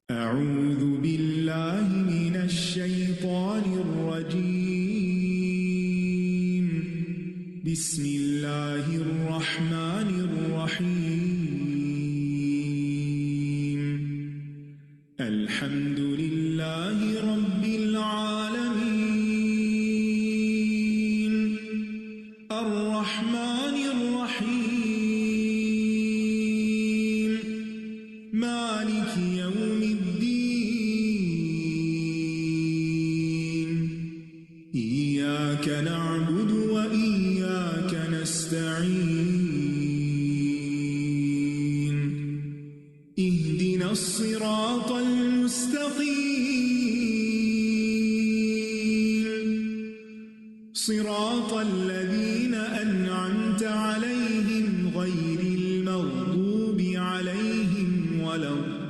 أعوذ بالله من الشيطان الرجيم بسم الله الرحمن الرحيم الحمد لله رب العالمين الرحمن الرحيم مالك يوم الدين إياك نعبد وإياك نستعين اهدنا الصراط المستقيم صراط الذين أنعمت عليهم غير المغضوب عليهم ولا الضالين.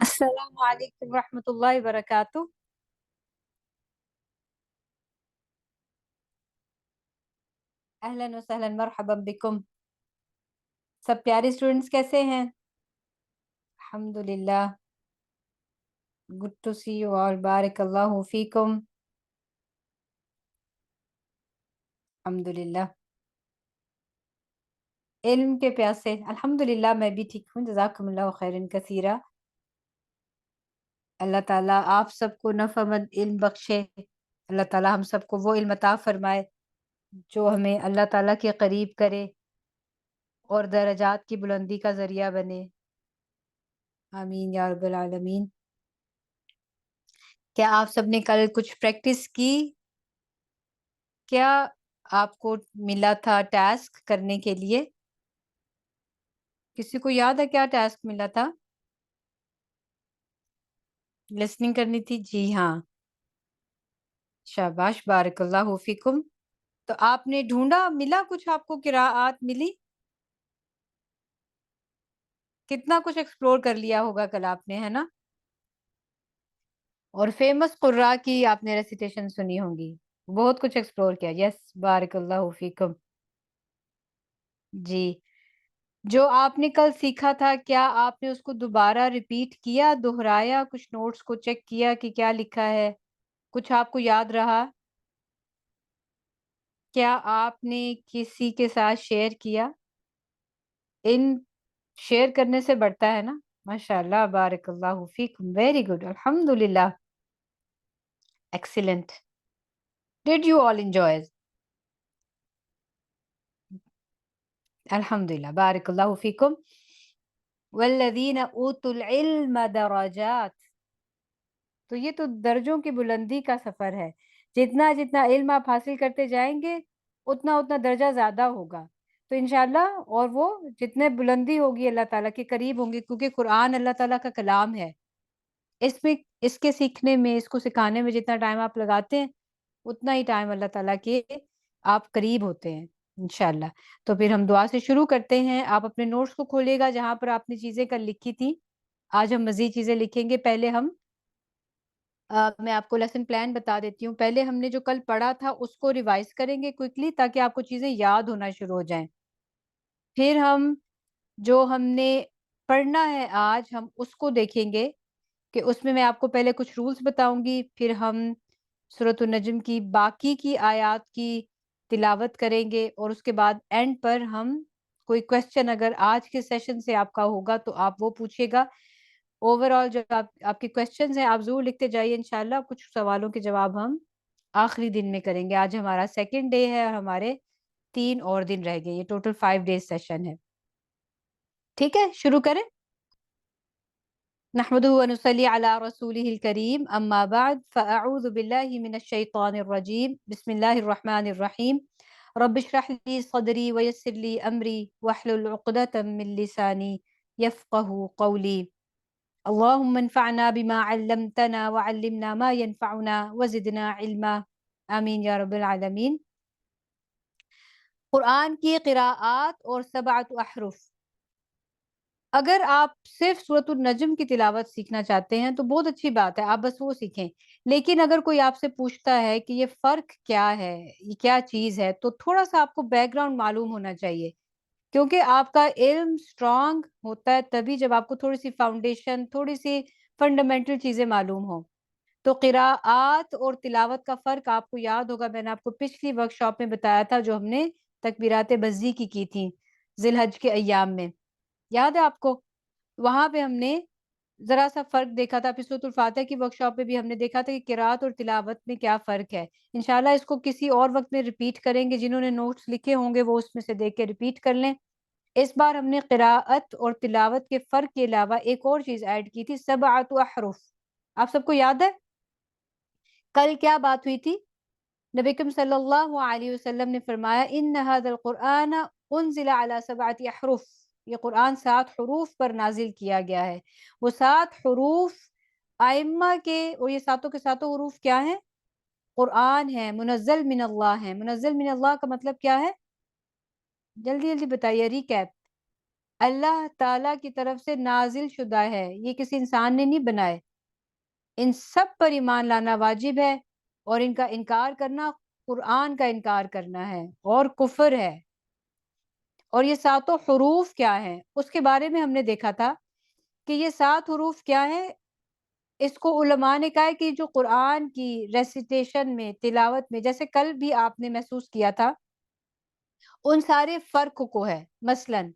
السلام علیکم ورحمۃ اللہ وبرکاتہ. اہلاً وسہلاً مرحبا بکم. سب پیارے اسٹوڈنٹس کیسے ہیں؟ الحمد للہ. Good to see you all. بارک اللہ فیکم. الحمد للہ. علم کے پیاسے. الحمد للہ میں بھی ٹھیک ہوں. جزاکم اللہ خیرا کثیرا. اللہ تعالیٰ آپ سب کو نفع مند علم بخشے. اللہ تعالیٰ ہم سب کو وہ علم عطا فرمائے جو ہمیں اللہ تعالیٰ کے قریب کرے اور درجات کی بلندی کا ذریعہ بنے. آمین یا رب العالمین. کیا آپ سب نے کل کچھ پریکٹس کی؟ کیا آپ کو ملا تھا ٹاسک کرنے کے لیے؟ کسی کو یاد ہے کیا ٹاسک ملا تھا؟ لسننگ کرنی تھی. جی ہاں، شاباش، بارک اللہ فیکم. تو آپ نے ڈھونڈا، ملا کچھ آپ کو؟ قراءات ملی؟ کتنا کچھ ایکسپلور کر لیا ہوگا کل آپ نے، ہے نا؟ اور فیمس قراء کی آپ نے ریسیٹیشن سنی ہوں گی. بہت کچھ ایکسپلور کیا. یس، بارک اللہ فیکم. جی، جو آپ نے کل سیکھا تھا کیا آپ نے اس کو دوبارہ ریپیٹ کیا، دہرایا، کچھ نوٹس کو چیک کیا کہ کیا لکھا ہے؟ کچھ آپ کو یاد رہا؟ کیا آپ نے کسی کے ساتھ شیئر کیا؟ ان شیئر کرنے سے بڑھتا ہے نا. ماشاء اللہ، بارک اللہ فیکم. Very good. الحمد للہ. Excellent. Did you all enjoy? الحمد للہ، بارک اللہ فیکم. والذین اوتوا العلم درجات. تو یہ تو درجوں کی بلندی کا سفر ہے. جتنا جتنا علم آپ حاصل کرتے جائیں گے اتنا اتنا درجہ زیادہ ہوگا. تو انشاءاللہ اور وہ جتنے بلندی ہوگی اللہ تعالیٰ کے قریب ہوں گے، کیونکہ قرآن اللہ تعالیٰ کا کلام ہے. اس میں اس کے سیکھنے میں، اس کو سکھانے میں جتنا ٹائم آپ لگاتے ہیں اتنا ہی ٹائم اللہ تعالیٰ کے آپ قریب ہوتے ہیں انشاءاللہ. تو پھر ہم دعا سے شروع کرتے ہیں. آپ اپنے نوٹس کو کھولئے گا جہاں پر آپ نے چیزیں کل لکھی تھی. آج ہم مزید چیزیں لکھیں گے. پہلے ہم میں آپ کو لیسن پلان بتا دیتی ہوں. پہلے ہم نے جو کل پڑھا تھا اس کو ریوائز کریں گے کوئکلی، تاکہ آپ کو چیزیں یاد ہونا شروع ہو جائیں. پھر ہم جو ہم نے پڑھنا ہے آج ہم اس کو دیکھیں گے کہ اس میں آپ کو پہلے کچھ رولز بتاؤں گی، پھر ہم سورۃ النجم کی باقی کی آیات کی تلاوت کریں گے، اور اس کے بعد اینڈ پر ہم کوئی کویسچن اگر آج کے سیشن سے آپ کا ہوگا تو آپ وہ پوچھیے گا. اوور آل جو آپ کی کویسچنز ہیں آپ ضرور لکھتے جائیے. انشاءاللہ کچھ سوالوں کے جواب ہم آخری دن میں کریں گے. آج ہمارا سیکنڈ ڈے ہے اور ہمارے 3 اور دن رہ گئے. یہ ٹوٹل 5 ڈیز سیشن ہے. ٹھیک ہے، شروع کریں. نحمده ونصلي على رسوله الكريم. اما بعد فاعوذ بالله من الشيطان الرجيم. بسم الله الرحمن الرحيم. رب اشرح لي صدري ويسر لي امري واحلل عقدة من لساني يفقهوا قولي. اللهم انفعنا بما علمتنا وعلمنا ما ينفعنا وزدنا علما. آمین یا رب العالمین. قرآن کی قراءات اور 7 احرف. اگر آپ صرف سورۃ النجم کی تلاوت سیکھنا چاہتے ہیں تو بہت اچھی بات ہے، آپ بس وہ سیکھیں. لیکن اگر کوئی آپ سے پوچھتا ہے کہ یہ فرق کیا ہے، یہ کیا چیز ہے، تو تھوڑا سا آپ کو بیک گراؤنڈ معلوم ہونا چاہیے. کیونکہ آپ کا علم اسٹرانگ ہوتا ہے تبھی جب آپ کو تھوڑی سی فاؤنڈیشن، تھوڑی سی فنڈامنٹل چیزیں معلوم ہوں. تو قراءات اور تلاوت کا فرق آپ کو یاد ہوگا، میں نے آپ کو پچھلی ورک شاپ میں بتایا تھا جو ہم نے تکبیرات بزی کی تھیں ذی الحج کے ایام میں. یاد ہے آپ کو؟ وہاں پہ ہم نے ذرا سا فرق دیکھا تھا. پھر سورۃ الفاتحہ کی ورک شاپ پہ بھی ہم نے دیکھا تھا کہ قراءت اور تلاوت میں کیا فرق ہے. انشاءاللہ اس کو کسی اور وقت میں ریپیٹ کریں گے، جنہوں نے نوٹس لکھے ہوں گے وہ اس میں سے دیکھ کے ریپیٹ کر لیں. اس بار ہم نے قراءت اور تلاوت کے فرق کے علاوہ ایک اور چیز ایڈ کی تھی، سبعۃ احرف. آپ سب کو یاد ہے کل کیا بات ہوئی تھی؟ نبی کریم صلی اللہ علیہ وسلم نے فرمایا ان ھذا القرآن انزل علی سبعۃ احرف، یہ قرآن 7 حروف پر نازل کیا گیا ہے. وہ 7 حروف ائمہ کے، اور یہ ساتوں کے ساتوں حروف کیا ہیں؟ قرآن ہے، منزل من اللہ ہے. منزل من اللہ کا مطلب کیا ہے؟ جلدی جلدی بتائیے، ریکیپ. اللہ تعالیٰ کی طرف سے نازل شدہ ہے، یہ کسی انسان نے نہیں بنائے. ان سب پر ایمان لانا واجب ہے، اور ان کا انکار کرنا قرآن کا انکار کرنا ہے اور کفر ہے. اور یہ 7 حروف کیا ہیں اس کے بارے میں ہم نے دیکھا تھا کہ یہ 7 حروف کیا ہیں. اس کو علماء نے کہا ہے کہ جو قرآن کی ریسیٹیشن میں، تلاوت میں، جیسے کل بھی آپ نے محسوس کیا تھا، ان سارے فرق کو ہے. مثلاً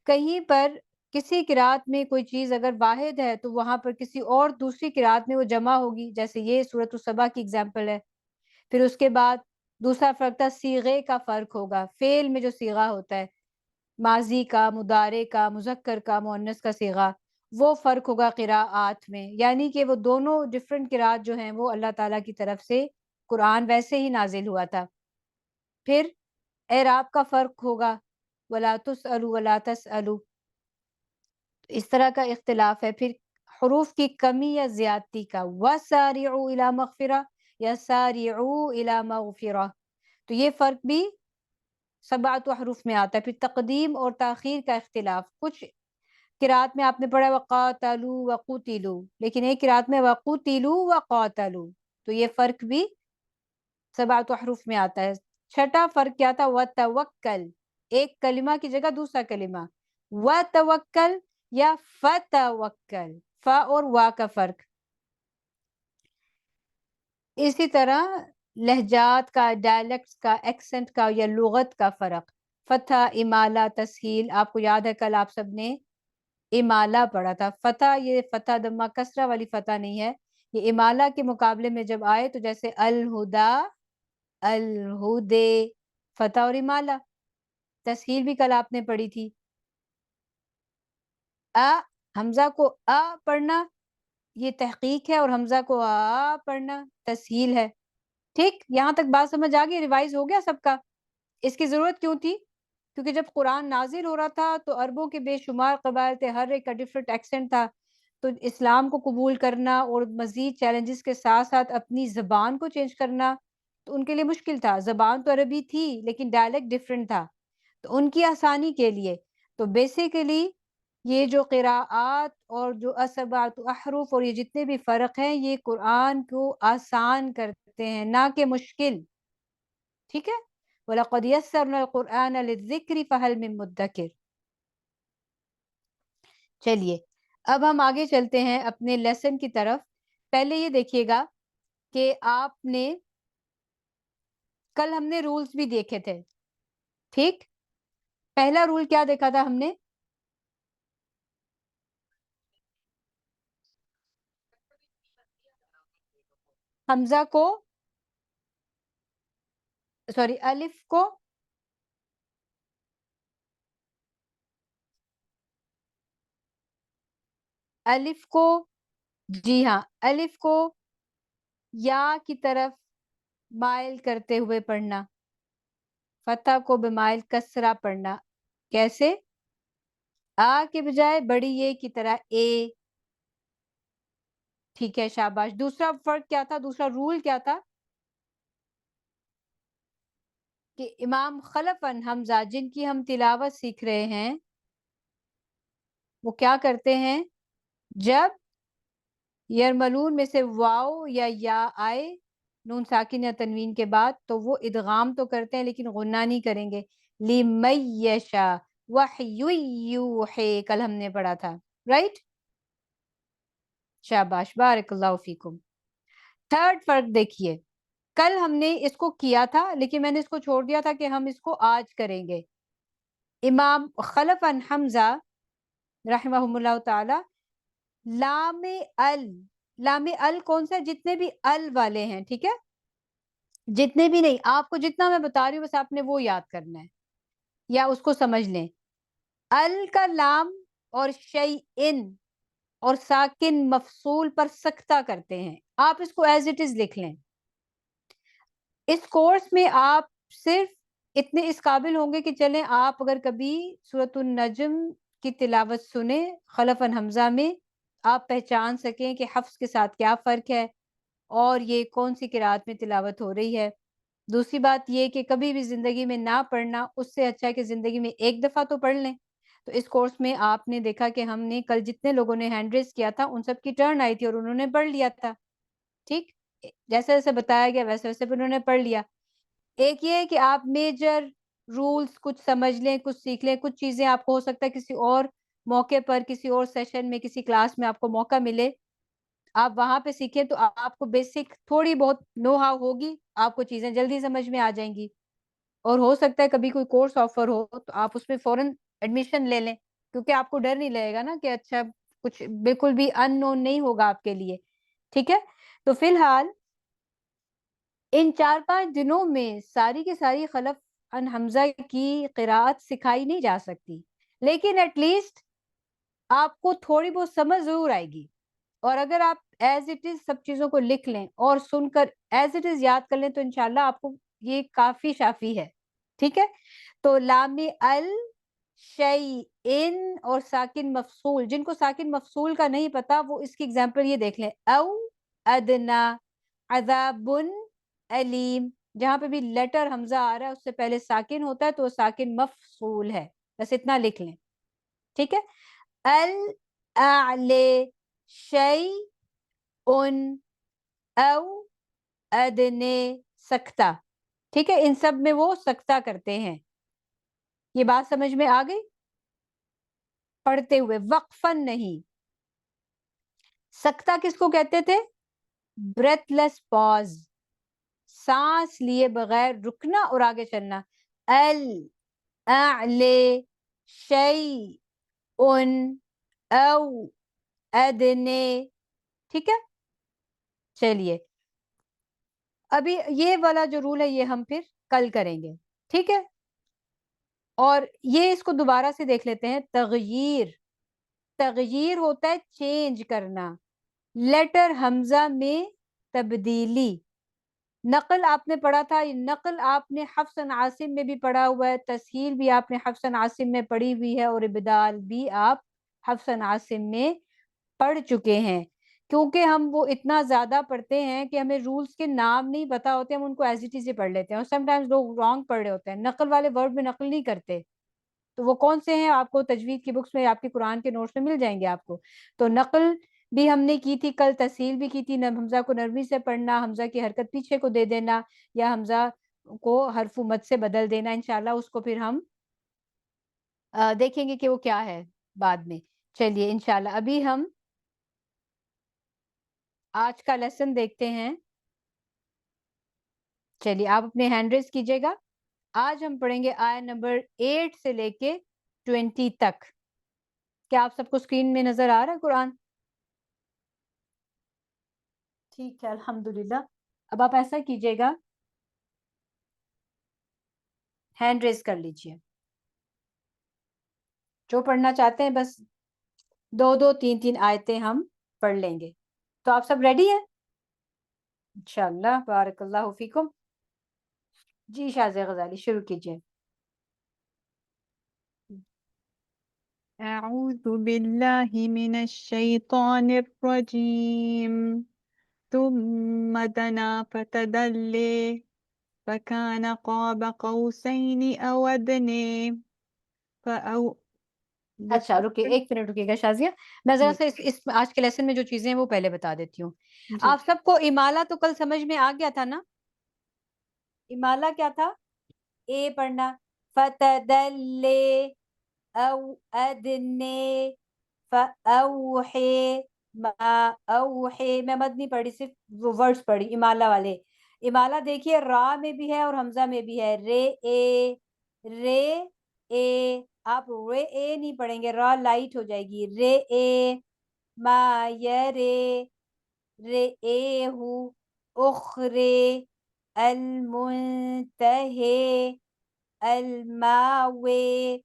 کہیں پر کسی قرات میں کوئی چیز اگر واحد ہے تو وہاں پر کسی اور دوسری قرات میں وہ جمع ہوگی، جیسے یہ سورۃ السبا کی اگزامپل ہے. پھر اس کے بعد دوسرا فرق تھا صیغے کا فرق ہوگا، فعل میں جو صیغہ ہوتا ہے، ماضی کا، مضارع کا، مذکر کا، مؤنث کا صیغہ، وہ فرق ہوگا قراءات میں. یعنی کہ وہ دونوں ڈفرینٹ قراءت جو ہیں وہ اللہ تعالیٰ کی طرف سے قرآن ویسے ہی نازل ہوا تھا. پھر اعراب کا فرق ہوگا، وَلَا تُسْأَلُوا وَلَا تَسْأَلُوا، اس طرح کا اختلاف ہے. پھر حروف کی کمی یا زیادتی کا، وَسَارِعُوا إِلَى مَغْفِرَةٍ یا سَارِعُوا إِلَى مَغْفِرَةٍ، تو یہ فرق بھی 7 حروف میں آتا ہے. پھر تقدیم اور تاخیر کا اختلاف، کچھ قرات میں آپ نے پڑھا وَقَاتَلُوا وَقُتِلُوا، لیکن ایک قرات میں وَقُتِلُوا وَقَاتَلُوا، تو یہ فرق بھی 7 حروف میں آتا ہے. چھٹا فرق کیا تھا؟ وَتَوَکَّل، ایک کلمہ کی جگہ دوسرا کلمہ، وَتَوَکَّل یا فَتَوَکَّل، فا اور وا کا فرق. اسی طرح لہجات کا، ڈائلیکٹس کا، ایکسنٹ کا یا لغت کا فرق. فتح، امالہ، تسہیل. آپ کو یاد ہے کل آپ سب نے امالہ پڑھا تھا. فتح، یہ فتح دمہ کسرہ والی فتح نہیں ہے، یہ امالہ کے مقابلے میں جب آئے تو جیسے الہدا، الہدے، فتح اور امالہ. تسہیل بھی کل آپ نے پڑھی تھی. حمزہ کو پڑھنا یہ تحقیق ہے، اور حمزہ کو پڑھنا تسہیل ہے. ٹھیک، یہاں تک بات سمجھ آ گئی؟ ریوائز ہو گیا سب کا؟ اس کی ضرورت کیوں تھی؟ کیونکہ جب قرآن نازل ہو رہا تھا تو عربوں کے بے شمار قبائل تھے، ہر ایک کا ڈفرینٹ ایکسنٹ تھا. تو اسلام کو قبول کرنا اور مزید چیلنجز کے ساتھ ساتھ اپنی زبان کو چینج کرنا تو ان کے لیے مشکل تھا. زبان تو عربی تھی لیکن ڈائلیکٹ ڈفرینٹ تھا. تو ان کی آسانی کے لیے تو بیسیکلی یہ جو قراءات اور جو 7 احرف اور یہ جتنے بھی فرق ہیں یہ قرآن کو آسان کرتے ہیں، نہ کہ مشکل. ٹھیک ہے؟ وَلَقَدْ يَسَّرْنَا الْقُرْآنَ لِلذِّكْرِ فَهَلْ مِن مُدَّكِرٍ. چلیے اب ہم آگے چلتے ہیں اپنے لیسن کی طرف. پہلے یہ دیکھیے گا کہ آپ نے کل ہم نے رولز بھی دیکھے تھے. ٹھیک، پہلا رول کیا دیکھا تھا ہم نے؟ حمزہ کو، سوری الف کو، جی ہاں، الف کو یا کی طرف مائل کرتے ہوئے پڑھنا، فتح کو بمائل کسرہ پڑھنا. کیسے؟ کے بجائے بڑی اے کی طرح اے. ٹھیک ہے، شاباش. دوسرا فرق کیا تھا؟ دوسرا رول کیا تھا؟ کہ امام خلف حمزہ جن کی ہم تلاوت سیکھ رہے ہیں وہ کیا کرتے ہیں جب یرملون میں سے واو یا آئے نون ساکن یا تنوین کے بعد تو وہ ادغام تو کرتے ہیں لیکن غنہ نہیں کریں گے. لِمَن یشاء وحی یوحی کل ہم نے پڑھا تھا رائٹ. شاباش بارک اللہ فیکم. تھرڈ فرق دیکھیے کل ہم نے اس کو کیا تھا لیکن میں نے اس کو چھوڑ دیا تھا کہ ہم اس کو آج کریں گے. امام خلف عن حمزہ رحمہم اللہ تعالی لام ال کون سا جتنے بھی ال والے ہیں ٹھیک ہے جتنے بھی نہیں آپ کو جتنا میں بتا رہی ہوں بس آپ نے وہ یاد کرنا ہے یا اس کو سمجھ لیں. ال کا لام اور شیئن اور ساکن مفصول پر سکتہ کرتے ہیں. آپ اس کو ایز اٹ از لکھ لیں. اس کورس میں آپ صرف اتنے اس قابل ہوں گے کہ چلیں آپ اگر کبھی سورۃ النجم کی تلاوت سنیں خلف عن حمزہ میں آپ پہچان سکیں کہ حفظ کے ساتھ کیا فرق ہے اور یہ کون سی قرات میں تلاوت ہو رہی ہے. دوسری بات یہ کہ کبھی بھی زندگی میں نہ پڑھنا اس سے اچھا ہے کہ زندگی میں ایک دفعہ تو پڑھ لیں. تو اس کورس میں آپ نے دیکھا کہ ہم نے کل جتنے لوگوں نے ہینڈ ریز کیا تھا ان سب کی ٹرن آئی تھی اور انہوں نے پڑھ لیا تھا. ٹھیک جیسے جیسے بتایا گیا ویسے ویسے انہوں نے پڑھ لیا. ایک یہ ہے کہ آپ میجر رولز کچھ سمجھ لیں کچھ سیکھ لیں. کچھ چیزیں آپ کو ہو سکتا ہے کسی اور موقع پر کسی اور سیشن میں کسی کلاس میں آپ کو موقع ملے آپ وہاں پہ سیکھیں تو آپ کو بیسک تھوڑی بہت نو ہاؤ ہوگی آپ کو چیزیں جلدی سمجھ میں آ جائیں گی. اور ہو سکتا ہے کبھی کوئی کورس آفر ہو تو آپ اس میں فوراً ایڈمیشن لے لیں کیونکہ آپ کو ڈر نہیں لگے گا نا کہ اچھا کچھ بالکل بھی ان نون نہیں ہوگا آپ کے لیے. ٹھیک ہے تو فی الحال ان 4-5 دنوں میں ساری کی ساری خلف عن حمزہ کی قراءت سکھائی نہیں جا سکتی لیکن ایٹ لیسٹ آپ کو تھوڑی بہت سمجھ ضرور آئے گی. اور اگر آپ ایز اٹ از سب چیزوں کو لکھ لیں اور سن کر ایز اٹ از یاد کر لیں تو انشاءاللہ آپ کو یہ کافی شافی ہے. ٹھیک ہے تو لام ال شیئن اور ساکن مفصول جن کو ساکن مفصول کا نہیں پتا وہ اس کی ایگزامپل یہ دیکھ لیں او ادنا عذاب علیم جہاں پہ بھی لیٹر حمزہ آ رہا ہے اس سے پہلے ساکن ہوتا ہے تو وہ ساکن مفصول ہے. بس اتنا لکھ لیں. ٹھیک ہے الاعلی شیئن او ادنے سکتہ. ٹھیک ہے ان سب میں وہ سکتہ کرتے ہیں. یہ بات سمجھ میں آ گئی پڑھتے ہوئے وقفن نہیں. سکتہ کس کو کہتے تھے بریتھ لیس پاز سانس لیے بغیر رکنا اور آگے چلنا. الاعلی شیئن او ادنے. ٹھیک ہے چلیے ابھی یہ والا جو رول ہے یہ ہم پھر کل کریں گے. ٹھیک ہے اور یہ اس کو دوبارہ سے دیکھ لیتے ہیں. تغییر ہوتا ہے چینج کرنا. لیٹر حمزہ میں تبدیلی. نقل آپ نے پڑھا تھا نقل آپ نے حفص عن عاصم میں بھی پڑھا ہوا ہے. تسہیل بھی آپ نے حفص عن عاصم میں پڑھی ہوئی ہے اور ابدال بھی آپ حفص عن عاصم میں پڑھ چکے ہیں. کیونکہ ہم وہ اتنا زیادہ پڑھتے ہیں کہ ہمیں رولز کے نام نہیں پتا ہوتے ہم ان کو ایز اٹ از پڑھ لیتے ہیں اور سم ٹائمز لوگ رانگ پڑھ رہے ہوتے ہیں. نقل والے ورڈ میں نقل نہیں کرتے تو وہ کون سے ہیں آپ کو تجوید کی بکس میں آپ کے قرآن کے نوٹس میں مل جائیں گے آپ کو. تو نقل بھی ہم نے کی تھی کل. تسہیل بھی کی تھی. حمزہ کو نرمی سے پڑھنا حمزہ کی حرکت پیچھے کو دے دینا یا حمزہ کو حرف مد سے بدل دینا. انشاءاللہ اس کو پھر ہم دیکھیں گے کہ وہ کیا ہے بعد میں. چلیے انشاءاللہ ابھی ہم آج کا لیسن دیکھتے ہیں. چلیے آپ اپنے ہینڈ ریز کیجئے گا. آج ہم پڑھیں گے آیت نمبر 8 سے لے کے 20 تک. کیا آپ سب کو اسکرین میں نظر آ رہا ہے قرآن؟ ٹھیک ہے الحمدللہ. اب آپ ایسا کیجئے گا ہینڈ ریز کر لیجئے. جو پڑھنا چاہتے ہیں بس 2 3 آیتیں ہم پڑھ لیں گے. تو آپ سب ریڈی ہیں انشاءاللہ بارک اللہ فیکم. جی شاذ غزالی شروع کیجئے. أعوذ بالله من الشيطان الرجيم ثم دنا فتدلي فكان قاب قوسين أو أدنى اچھا رکیے، ایک منٹ رکیے گا شازیہ، میں ذرا جی سے اس آج کے لیسن میں جو چیزیں ہیں وہ پہلے بتا دیتی ہوں. جی آپ سب کو امالہ تو کل سمجھ میں آ گیا تھا نا؟ امالہ کیا تھا؟ اے پڑھنا، فتدلے او ادنے فاوحے ما اوحے. میں مد نہیں پڑھی، صرف وہ ورڈز پڑھی امالہ والے. امالہ دیکھیے را میں بھی ہے اور حمزہ میں بھی ہے. رے اے، رے اے. آپ رے اے نہیں پڑھیں گے، را لائٹ ہو جائے گی. رے اے ما یرے، رے اے ہو اخرے المنتہے الماوے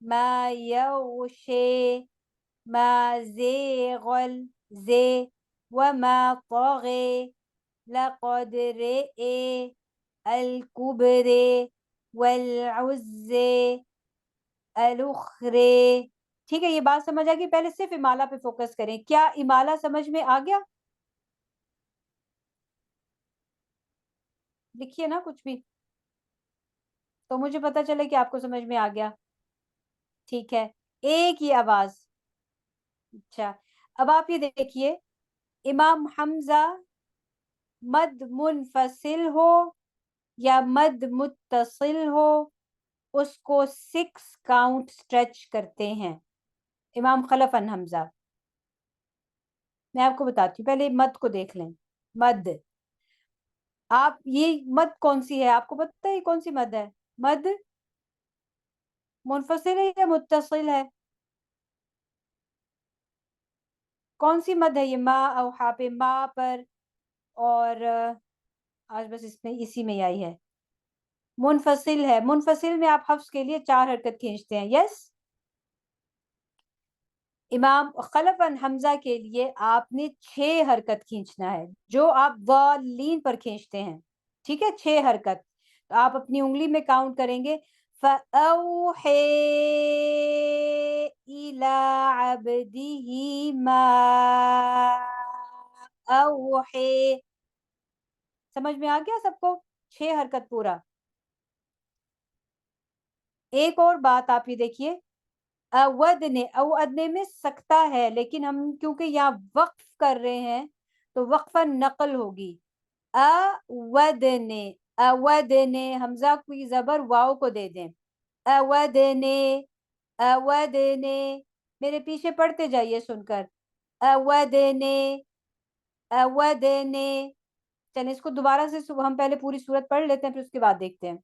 ما یغشے ما زیغل زے وما طغے لقد رئے الکبرے والعزے الاخرے. ٹھیک ہے، یہ بات سمجھ آ گئی. پہلے صرف امالہ پہ فوکس کریں. کیا امالہ سمجھ میں آ گیا؟ لکھیے نا کچھ بھی تو مجھے پتا چلے کہ آپ کو سمجھ میں آ گیا. ٹھیک ہے، ایک ہی آواز. اچھا اب آپ یہ دیکھیے، امام حمزہ مد منفصل ہو یا مد متصل ہو اس کو 6 کاؤنٹ سٹریچ کرتے ہیں. امام خلف ان حمزہ، میں آپ کو بتاتی ہوں، پہلے مد کو دیکھ لیں. مد، آپ یہ مد کون سی ہے؟ آپ کو پتہ ہے کون سی مد ہے؟ مد منفصل ہے یا متصل ہے؟ کون سی مد ہے یہ؟ ما اوحا پہ، ما پر، اور آج بس اس میں اسی میں آئی ہے. منفصل ہے. منفصل میں آپ حفظ کے لیے 4 حرکت کھینچتے ہیں. یس. امام خلف ان حمزہ کے لیے آپ نے 6 حرکت کھینچنا ہے جو آپ والین پر کھینچتے ہیں. ٹھیک ہے، 6 حرکت. تو آپ اپنی انگلی میں کاؤنٹ کریں گے. فَأَوْحَيْ إِلَىٰ عَبْدِهِ مَا أَوْحَيْ. سمجھ میں آ گیا سب کو؟ 6 حرکت پورا. ایک اور بات آپ یہ دیکھیے، اودنے، اودنے میں سکتہ ہے، لیکن ہم کیونکہ یہاں وقف کر رہے ہیں تو وقفہ نقل ہوگی. اودنے، اودنے، حمزہ کی زبر واو کو دے دیں. اودنے، اودنے. میرے پیچھے پڑھتے جائیے سن کر. اودنے، اودنے. چلیں اس کو دوبارہ سے ہم پہلے پوری صورت پڑھ لیتے ہیں، پھر اس کے بعد دیکھتے ہیں.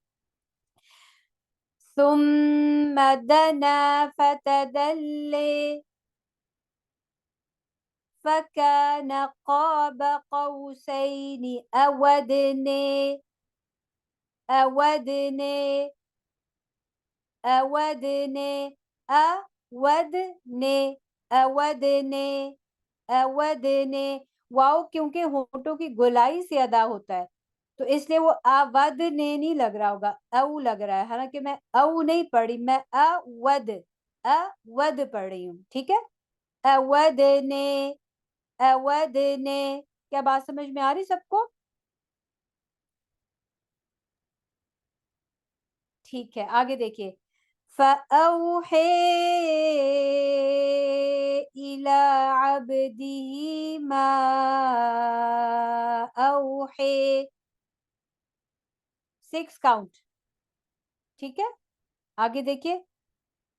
ثم دنا فتدلے فكان قاب قوسين. اودنے، اودنے، اودنے، اودنے، اودنے، اودنے. واؤ کیونکہ ہونٹوں کی گولائی سے ادا ہوتا ہے تو اس لیے وہ اودنے نہیں لگ رہا ہوگا، او لگ رہا ہے. حالانکہ میں او نہیں پڑھی، میں اود، اود پڑھ رہی ہوں. ٹھیک ہے، اودنے، اودنے. کیا بات سمجھ میں آ رہی سب کو؟ ٹھیک ہے، آگے دیکھیے. فَأَوْحَيْ إِلَىٰ عَبْدِهِ مَا أَوْحَيْ. 6 کاؤنٹ. ٹھیک ہے، آگے دیکھیے.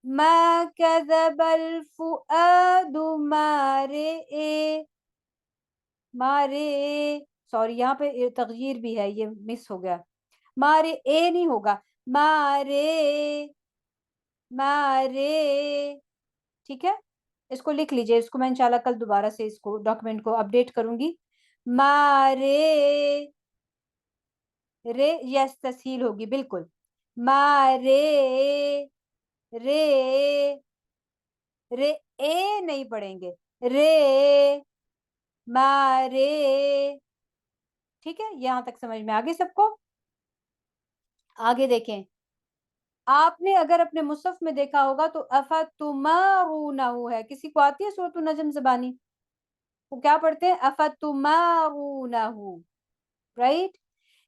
مَا كَذَبَ الْفُؤَادُ مَا رَأَىٰ. مارے، سوری یہاں پہ تغییر بھی ہے، یہ مس ہو گیا. مارے اے نہیں ہوگا، مارے، مارے. ٹھیک ہے، اس کو لکھ لیجئے. اس کو میں انشاءاللہ کل دوبارہ سے اس کو ڈاکومنٹ کو اپڈیٹ کروں گی. مارے، رے یس تسہیل ہوگی بالکل. مارے، رے، رے اے نہیں پڑھیں گے، رے، مارے. ٹھیک ہے، یہاں تک سمجھ میں آگے سب کو؟ آگے دیکھیں. آپ نے اگر اپنے مصحف میں دیکھا ہوگا تو افتمارونہ ہے. کسی کو آتی ہے سورۃ النجم زبانی؟ وہ کیا پڑھتے ہیں؟ افتمارونہ، رائٹ.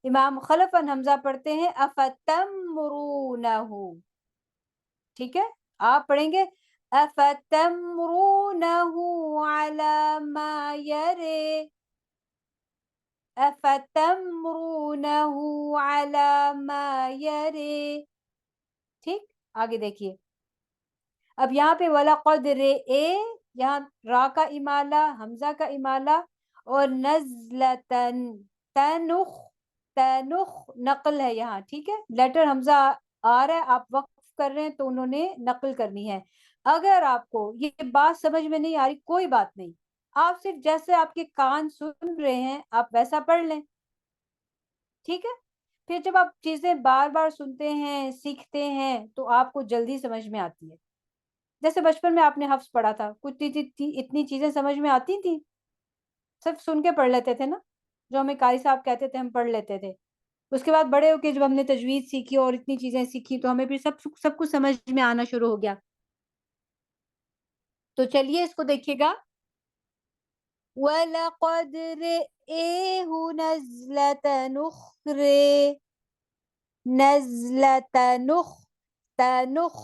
امام خلف ان حمزہ پڑھتے ہیں افتمرونہ. ٹھیک ہے، آپ پڑھیں گے أفتمرونه على ما يرى أفتمرونه على ما يرى. ٹھیک، آگے دیکھیے. اب یہاں پہ وَلَقَدْ رَأَى، یہاں را کا امالہ، حمزہ کا امالہ، اور نزلتن تنخ، تنخ نقل ہے یہاں. ٹھیک ہے، لیٹر حمزہ آ رہا ہے، آپ وقف کر رہے ہیں تو انہوں نے نقل کرنی ہے. اگر آپ کو یہ بات سمجھ میں نہیں آ رہی کوئی بات نہیں، آپ صرف جیسے آپ کے کان سن رہے ہیں آپ ویسا پڑھ لیں. ٹھیک ہے، پھر جب آپ چیزیں بار بار سنتے ہیں سیکھتے ہیں تو آپ کو جلدی سمجھ میں آتی ہے. جیسے بچپن میں آپ نے حفظ پڑھا تھا، کچھ اتنی چیزیں سمجھ میں آتی تھیں، صرف سن کے پڑھ لیتے تھے نا، جو ہمیں قاری صاحب کہتے تھے ہم پڑھ لیتے تھے. اس کے بعد بڑے ہو کے جب ہم نے تجوید سیکھی اور اتنی چیزیں سیکھی تو ہمیں پھر سب کچھ سمجھ میں آنا شروع ہو گیا. تو چلیے اس کو دیکھیے گا. وَلَقَدْ رَأَيْهُ نَزْلَةً أُخْرَى، نَزْلَةً تنخ،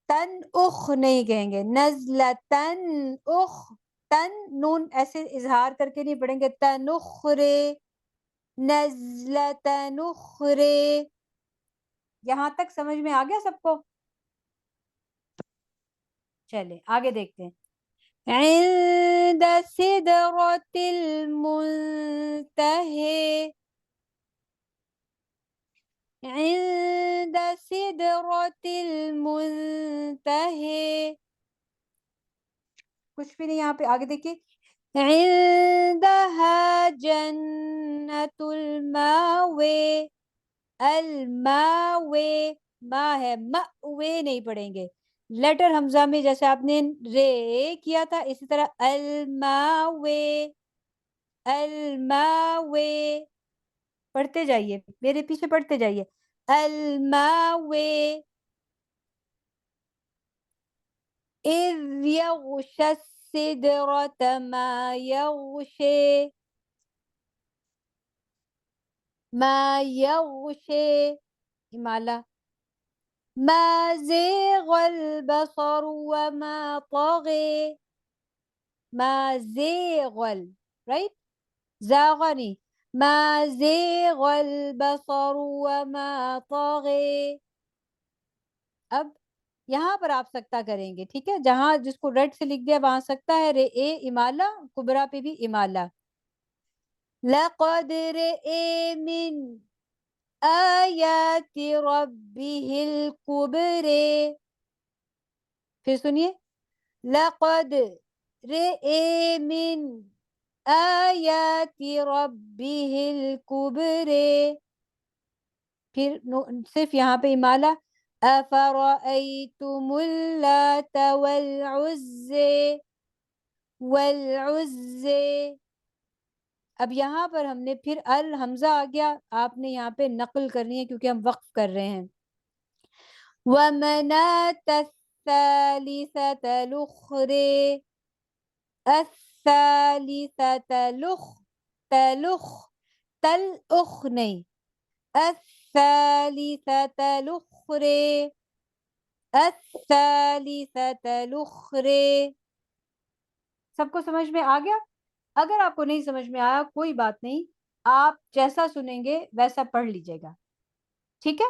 تن اخ نہیں کہیں گے، نزلتن اخ، تن نون ایسے اظہار کر کے نہیں پڑھیں گے، تنخرے، نزلتن اخرے. یہاں تک سمجھ میں آ گیا سب کو؟ چلے آگے دیکھتے ہیں. عند سدرۃ المنتہی، عند سدرۃ المنتہی، کچھ بھی نہیں یہاں پہ. آگے دیکھیے. عندها جنت الماوے، الماوے ما ہے، مأوے نہیں پڑھیں گے. لیٹر حمزہ میں جیسے آپ نے رے کیا تھا اسی طرح الماوے، الماوے پڑھتے جائیے، میرے پیچھے پڑھتے جائیے. الماوے. اذ یغشی السدرۃ ما یغشی، ما یغشی امالہ. ما زیغ البصر وما طغی، ما زیغ رائٹ، زاغنی، ما زیغ البصر وما طغی. اب یہاں پر آپ سکتہ کریں گے. ٹھیک ہے، جہاں جس کو ریڈ سے لکھ دیا وہاں سکتہ ہے. رے اے امالہ، کبرا پہ بھی امالہ. لقد رئے من آیات ربہ الکبرے. پھر سنیے. لقد رئے من آیات ربہ الکبرے. پھر صرف یہاں پہ امالہ. افرأیتم اللات والعزی، والعزی. اب یہاں پر ہم نے پھر الحمزہ آ گیا، آپ نے یہاں پہ نقل کرنی ہے کیونکہ ہم وقف کر رہے ہیں. وَمَنَاةَ الثَّالِثَةَ الْأُخْرَى، الثَّالِثَةَ تلخ، تل اخ نہیں، الثَّالِثَةَ الْأُخْرَى، الثَّالِثَةَ الْأُخْرَى. سب کو سمجھ میں آ گیا؟ اگر آپ کو نہیں سمجھ میں آیا کوئی بات نہیں، آپ جیسا سنیں گے ویسا پڑھ لیجئے گا. ٹھیک ہے،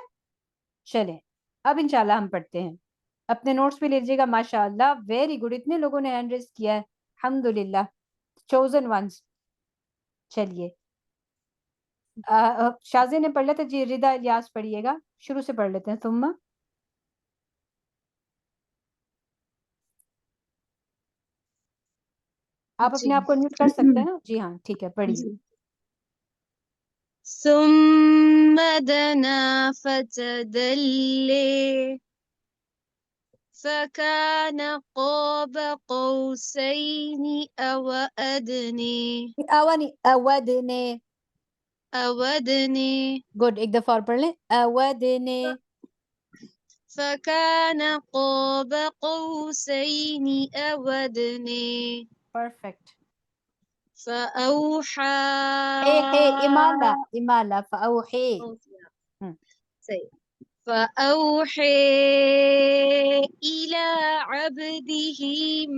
چلیں اب انشاءاللہ ہم پڑھتے ہیں. اپنے نوٹس پہ لیجئے گا. ماشاءاللہ ویری گڈ، اتنے لوگوں نے ہینڈ ریز کیا ہے، الحمدللہ، چوزن ونس. چلیے شازیہ نے پڑھ لیتے جی. ردا الیاس پڑھیے گا، شروع سے پڑھ لیتے ہیں. ثم آپ جی اپنے آپ کو میوٹ کر سکتے ہیں نا؟ جی ہاں ٹھیک ہے، پڑھیے. جی. ثم دنا فتدلي فكان قاب قوسين أو أدنى، اودنے، گڈ. ایک دفعہ اور پڑھ لیں. اودنے، فكان قاب قوسين أو أدنى پرفیکٹ. فأوحى. امالہ، امالہ فاوحی. صحیح. فأوحي إلى عبده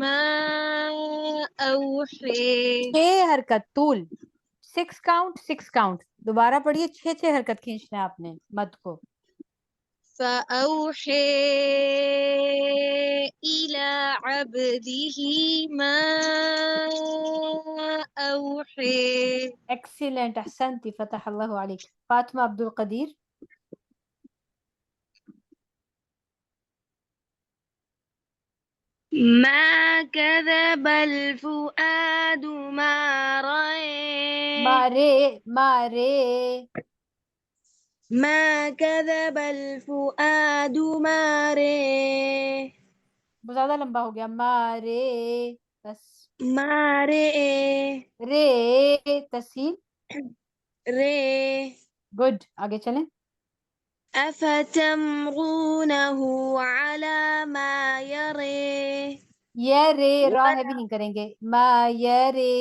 ما أوحي. 6 حرکت طول 6 کاؤنٹ دوبارہ پڑھیے 6 حرکت کھینچنا ہے آپ نے مد کو. فأوحي إلى عبده ما أوحي. ایکسیلنٹ احسنتی فتح اللہ علیک. فاطمہ عبد القدیر. ما كذب الفؤاد ما رأى. مارے ما كذب الفؤاد ما رأى. بہت زیادہ لمبا ہو گیا. مارے بس. ما رأى. رے تسہیل. رأى. گڈ آگے چلیں. أفتمرونه على ما يرى. یہ رے را ہے بھی نہیں کریں گے. ما یرے.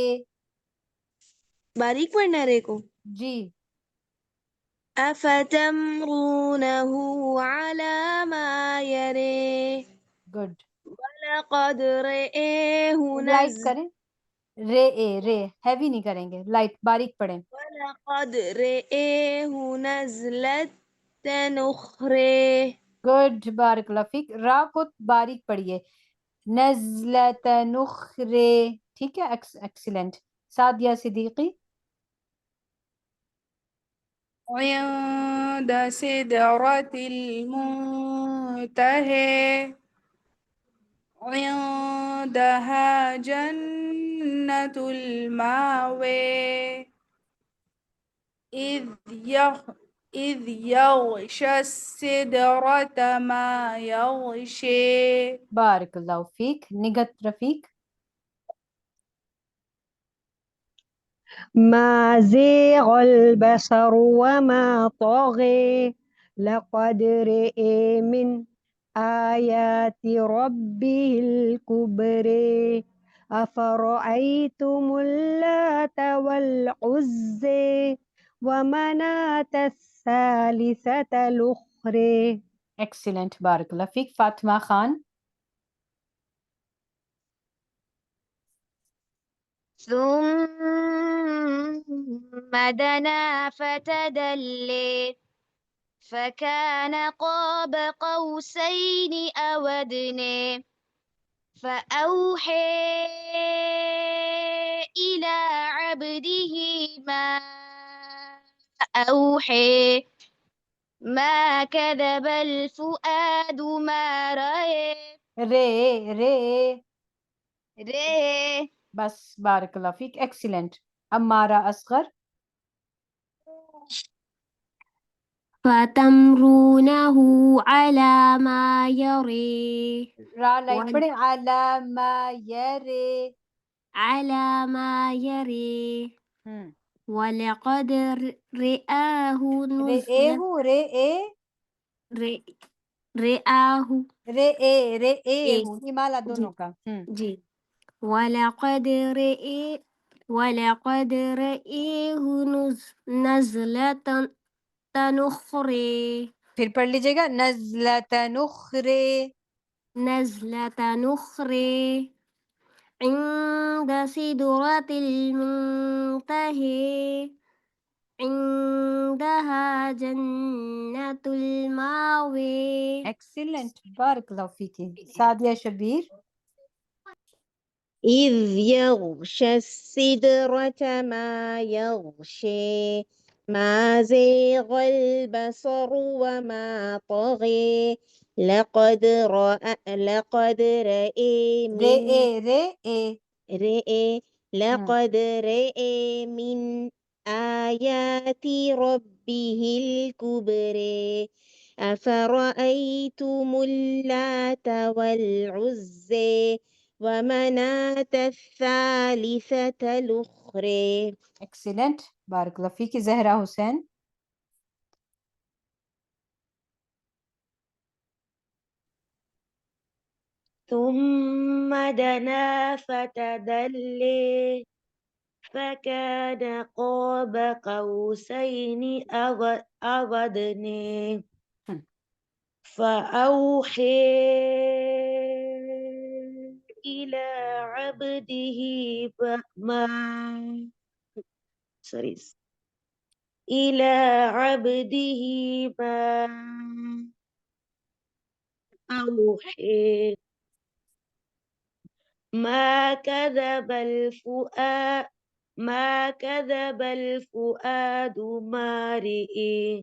باریک پڑھنا رے کو. جی أفتمرونه على ما يرى. گڈ. ولقد رآه لائٹ کریں. رے ہیوی نہیں کریں گے. لائٹ باریک پڑھیں. ولقد رآه نزلة أخرى. گڈ بارک اللہ فیک. را کو باریک پڑھیے. نزلۃ نخرے. ٹھیک ہے ایکسیلنٹ. سعدیہ صدیقی. عند سدرة المنتهى عندها جنة المأوى إذ يغشى السدرة ما يغشى. بارک اللہ فیک. نگت رفیق. ما زيغ البصر وما طغى لقد رأى من آيات ربه الكبرى أفرأيتم اللات والعزى ومناة الثالثة الأخرى. ایکسیلنٹ بارک اللہ فیک. فاطمہ خان. ثم دنا فتدلي فكان قاب قوسين أو أدنى فأوحى إلى عبده ما أوحى. ما كذب الفؤاد ما رأى. رے رے. بس بارک اللہ فیک. ایکسیلنٹ. امارہ اصغر. فتمرونه على ما يري. را لائٹ پڑھیں. علامہ یرے. على ما يري. ہم. ولقد رآه رے اے نزلة. ہوں. رے اے رآه. رے اے ہوں. ہمالا دونوں کا. جی. ولقد رآه نزلة أخرى. پھر پڑھ لیجیے گا. نزلۃ نخرے. نزلة أخرى عند سدرة المنتهى عندها جنة المأوى. ایکسیلنٹ بارک اللہ فیک. سعدیہ شبیر. إذ يغشى السدرة ما يغشى ما زيغ البصر وما طغى لقد رأى لقد رأى من آيات ربه الكبرى أفرأيتم اللات والعزى ومناة الثالثة الأخرى. ایکسیلنٹ بارک اللہ فیک. زہرا حسین. ثم دنا فتدلي فكان قاب قوسين أو أدنى فأوحي إلى عبده ما sorry إلى عبده ما أوحي ما كذب الفؤاد ما كذب الفؤاد ما رئي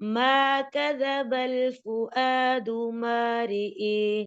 ما كذب الفؤاد ما رئي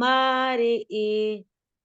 ما رئي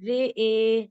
رئي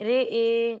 رئي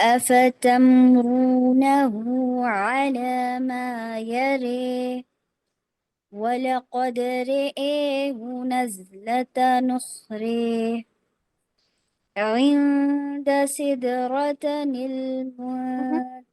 أفتمرونه على ما يري ولقد رئيه نزلة نخري عند سدرة المنتهى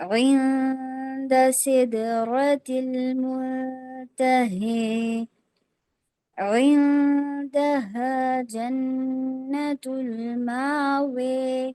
عند سدرة المنتهى عندها جنة المأوى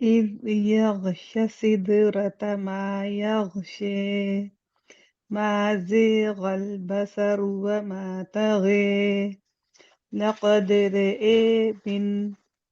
إذ يغشى السدرة ما يغشي ما زيغ البصر وما طغى لقد رأى من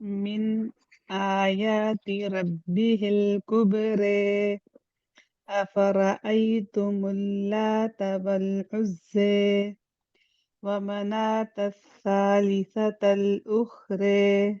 من آيات ربه الكبرى أفرأيتم اللات والعزى ومناة الثالثة الأخرى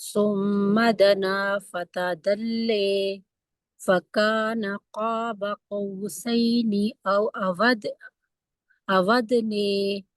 ثم دنا فتدلي فكان قاب قوسين أو أودني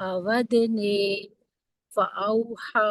فأودني فأوحى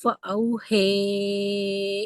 فأوحي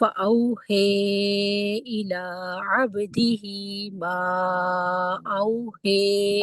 فأوحي إلى عبده ما أوحي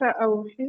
فأوحي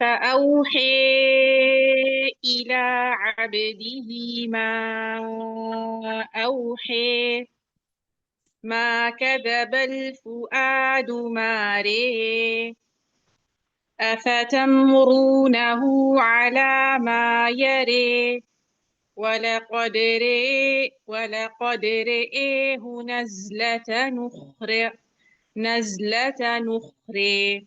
فأوحي إلى عبده ما أوحي ما كذب الفؤاد ما رئي أفتمرونه على ما يري ولقد رئيه نزلة نخرى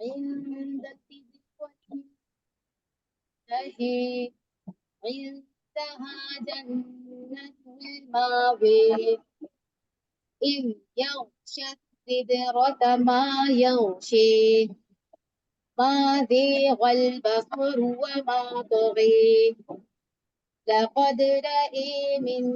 عند سدرة المنتهى عندها جنة المأوى إذ يغشى السدرة ما يغشي ما زيغ البصر وما طغى لقد رأى من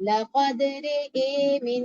لقد رأى من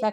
ربه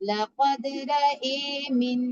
لقد رأى من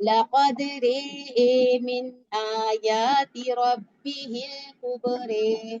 لقد رأى من آيات ربه الكبرى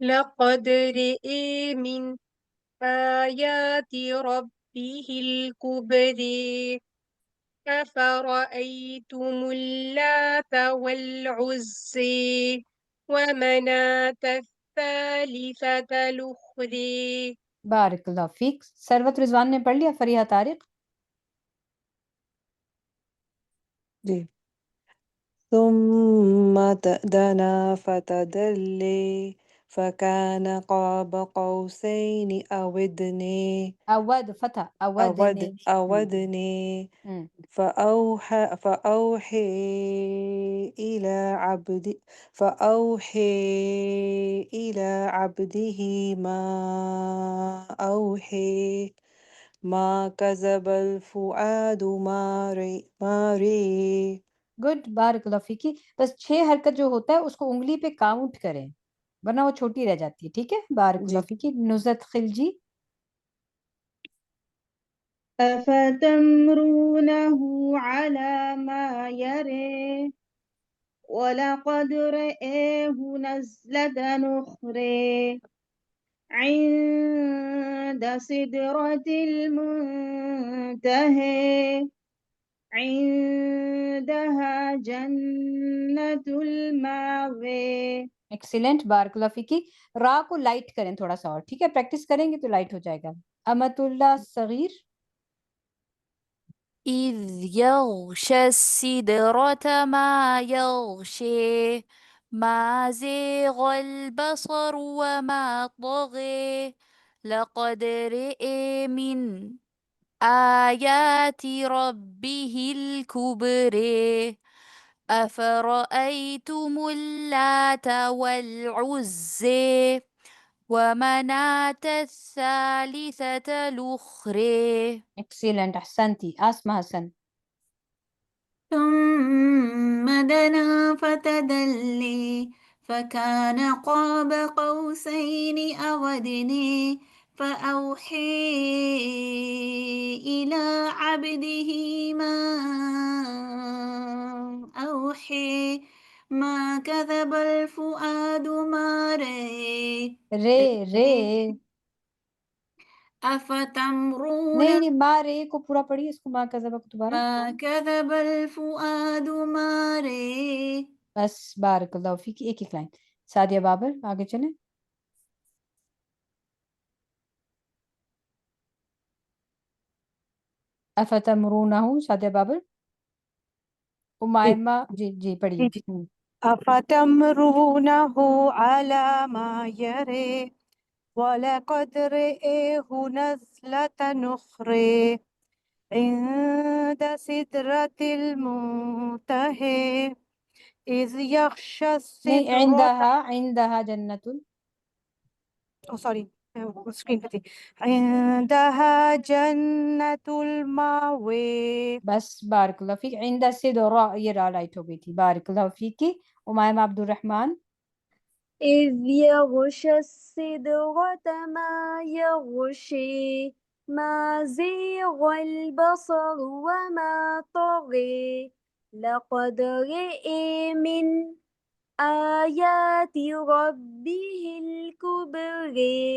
لقد رئي من آيات ربه الكبرى أفرأيتم اللات والعزى ومناة الثالثة الأخرى. بارک اللہ فیک. ثروت رضوان نے پڑھ لیا؟ فریحہ طارق؟ جی. ثم دنا فتدلي فكان قاب قوسين أو أدنى اود فتح اودنی. أودني فأوحي إلى عبده ما أوحي ما كذب الفؤاد ما رأى. گڈ. بارک اللہ فیکی. بس 6 حرکت جو ہوتا ہے اس کو انگلی پہ کاؤنٹ کریں ورنہ وہ چھوٹی رہ جاتی ہے. ٹھیک ہے. بارک جی. اللہ فیکی. نزت خلجی. أفتمرونه على ما يرى ولقد رآه نزلة أخرى عند سدرة المنتهى عندها جنة المأوى. ایکسیلنٹ. بارک اللہ فیکی. را کو لائٹ کریں تھوڑا سا اور. ٹھیک ہے. پریکٹس کریں گے تو لائٹ ہو جائے گا. امت اللہ صغیر. إذ يغشى السدرة ما يغشي ما زيغ البصر وما طغي لقد رئي من آيات ربه الكبرى أفرأيتم اللات والعزى ومناة الثالثة الأخرى. ایکسیلنٹ. احسنتی. آسمہ حسن. ثم دنا فتدلي فكان قاب قوسين أو أدنى فأوحي إلى عبده ما أوحي ما كذب الفؤاد ما رأى. رے أفتمرون نہیں ماں رے کو پورا پڑھیے. اس کو ماں کا ذبح کو دوبارہ. ما كذب الفؤاد ما رأى. بس. بارک اللہ فیک. ایک ایک لائن. سعدیہ بابر آگے چلیں. افتمرونہ. سعدیہ بابر. امائمہ. جی پڑھیے. أفتمرونه على ما يرى ولقد رآه نزلة أخرى عند سدرة المنتهى إذ يغشى نہیں السدرة. عندها جنت. سوری اسکرین پہ تھی. عندها جنة المأوى. بس. بارک اللہ فیک. عند سدرہ. یہ را لائٹ ہو گئی تھی. بارک اللہ فیک. امائمہ عبد الرحمن. إذ يغشى السدرة ما يغشي ما زيغ البصر وما طغى لقد رأى من آيات ربه الكبرى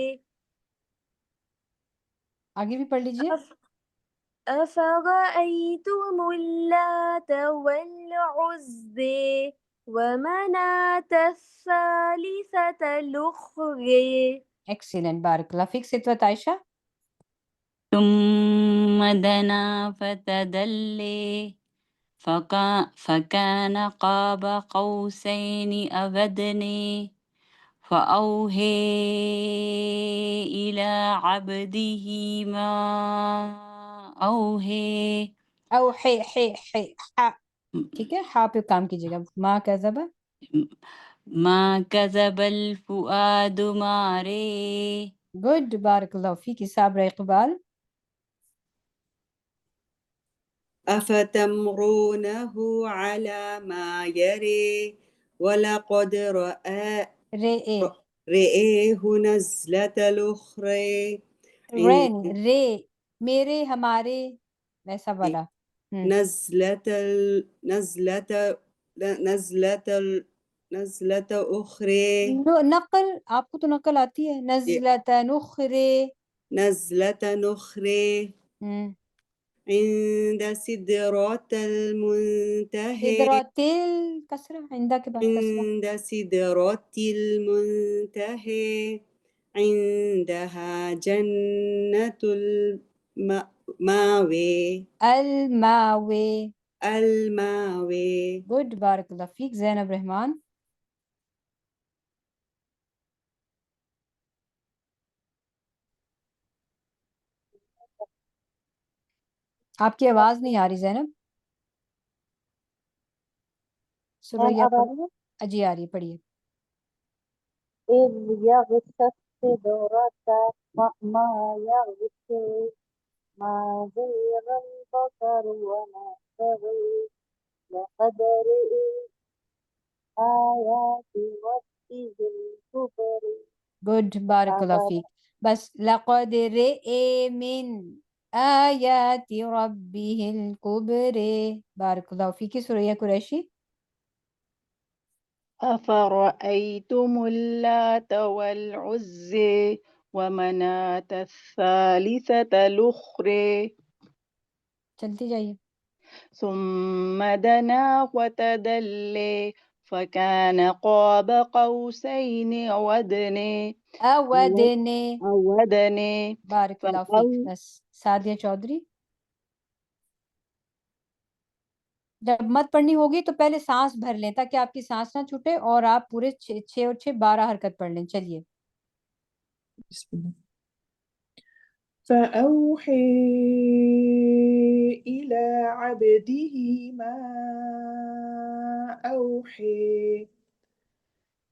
آگے بھی پڑھ لیجیے. أفرأيتم اللات والعزى ومناة الثالثة الأخرى. ایکسیلنٹ. بارک اللہ فیک. ستوت عائشہ. ثم دنا فتدلي فكان قاب قوسين أو أدنى فأوحي إلى عبده ما أوحي. او حے ہا. ٹھیک ہے. ہا پہ کام کیجیے گا. ماں کا ذبح. ما كذب الفؤاد ما رأى. گڈ. بارک اللہ فیک. صابرہ اقبال. أفتمرونه على ما يرى ولقد رآه نزلة الأخرى رے میرے ہمارے ویسا والا. نزلة أخرى. نقل آپ کو تو نقل آتی ہے. نزلة أخرى. نزلة أخرى. عند سدرة المنتهى سدرتل کسرہ عندہ کے بعد کسرہ عند سدرة المنتهى عندها جنة المأوى الماوے الماوى گڈ بارک اللہ فیک زینب رحمان آپ کی آواز نہیں آ رہی زینب سورہ اب آ رہی ہے جی آ رہی ہے پڑھیے إذ يغشى السدرة ما يغشي ما زيغ البصر وما طغى لقد رأى آيات ربه الكبرى گڈ بارک اللہ فیک بس لقد رئے من آیات ربہ الکبر بارک اللہ فیک سورہ قریشی أفرأيتم اللات والعزى ومناة الثالثة الأخرى چلتی جائیے ثم دنا وتدلي فكان قاب قوسين أو أدنى اودنے بارک اللہ فیک بس سعدیہ چودھری جب مت پڑھنی ہوگی تو پہلے سانس بھر لیں تاکہ آپ کی سانس نہ چھوٹے اور آپ پورے 6 اور 6 12 حرکت پڑھ لیں چلیے بسم الله فأوحي إلى عبده ما أوحي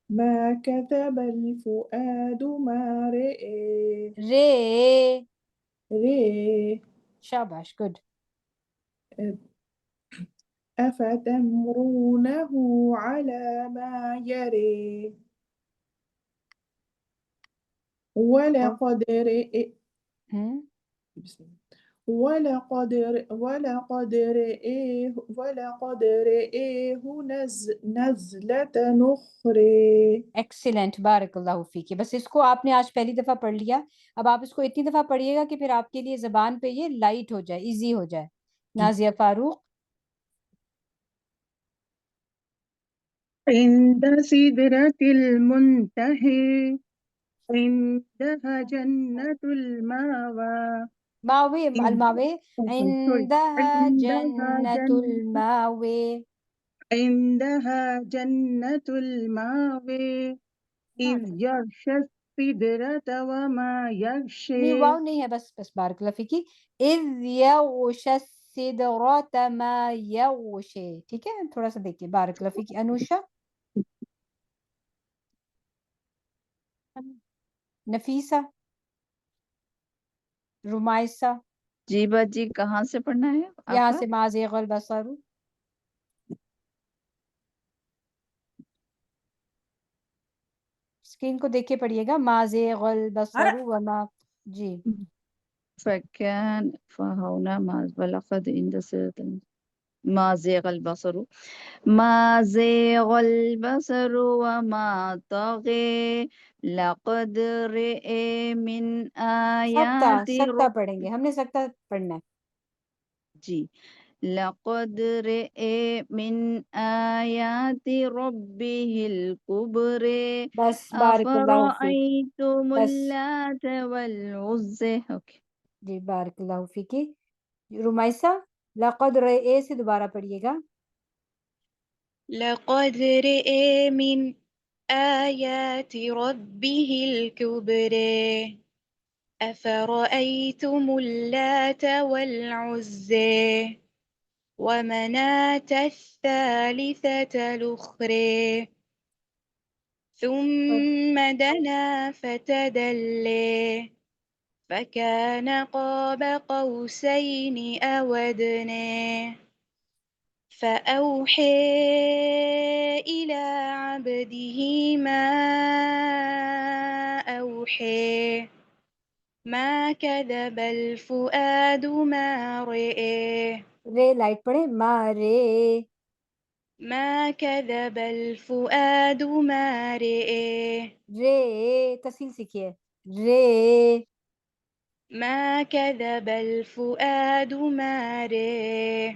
ما كذب الفؤاد ما رئي رے شاباش گڈ أفتمرونه على ما يري ولقد رئي ولقد رئيه نزلة أخرى ایکسیلنٹ بارک اللہ فیک بس اس کو آپ نے آج پہلی دفعہ پڑھ لیا اب آپ اس کو اتنی دفعہ پڑھیے گا کہ پھر آپ کے لیے زبان پہ یہ لائٹ ہو جائے ایزی ہو جائے نازیہ فاروق عند سدرة المنتهى عندها جنة المأوى ماوے الماوے عندها عندها جنت الماوے عندها جنة المأوى إذ يغشى السدرة وما نہیں يغشي واو نہیں ہے بس بارک اللہ فیکی اذ یغشی السدرۃ ما یغشی ٹھیک ہے تھوڑا سا دیکھیے بارک اللہ فیکی انوشا نفیسہ رمائسہ جی باجی کہاں سے پڑھنا ہے یہاں آقا؟ سے ما زیغ البصر اسکرین کو دیکھ کے پڑھیے گا ما زیغ البصر وما جی فكان فهونا ما ولقد عند سدرة ما زيغ البصر ما زيغ البصر وما طغى لقد رئي من آيات سکتہ پڑھیں گے ہم نے سکتہ پڑھنا ہے جی لقد رئي من آيات ربه الكبرى بس بارک اللہ فیک أفرأيتم بس اللات والعزى اوکے جی بارک اللہ فیکی رمائسہ لقد رئے سے دوبارہ پڑھیے گا لقد رئي من آيات ربه الكبرى أفرأيتم اللات والعزى ومناة الثالثة الأخرى ثم دنا فتدلى فكان قاب قوسين أو أدنى فأوحى إلى عبده ما أوحى ما كذب الفؤاد ما رئي رے لائٹ پڑھے ما رے ما كذب الفؤاد ما رئي رے تسہیل سیکھیے رے ما كذب الفؤاد ما رأى.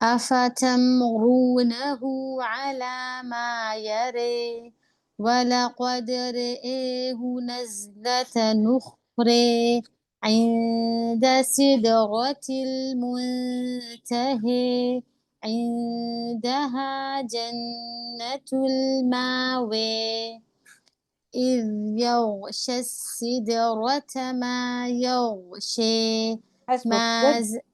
أفتمرونه على ما يري ولقد رئيه نزلة أخرى عند سدرة المنتهى عندها جنة المأوى إذ يغشى السدرة ما يغشى ما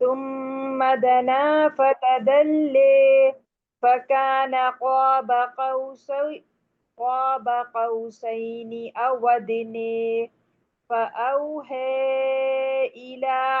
ثم دنا فتدلى فكان قاب قوسين أو أدنى فأوحى إلى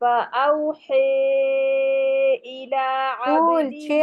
فأوحى إلى طول عبده 6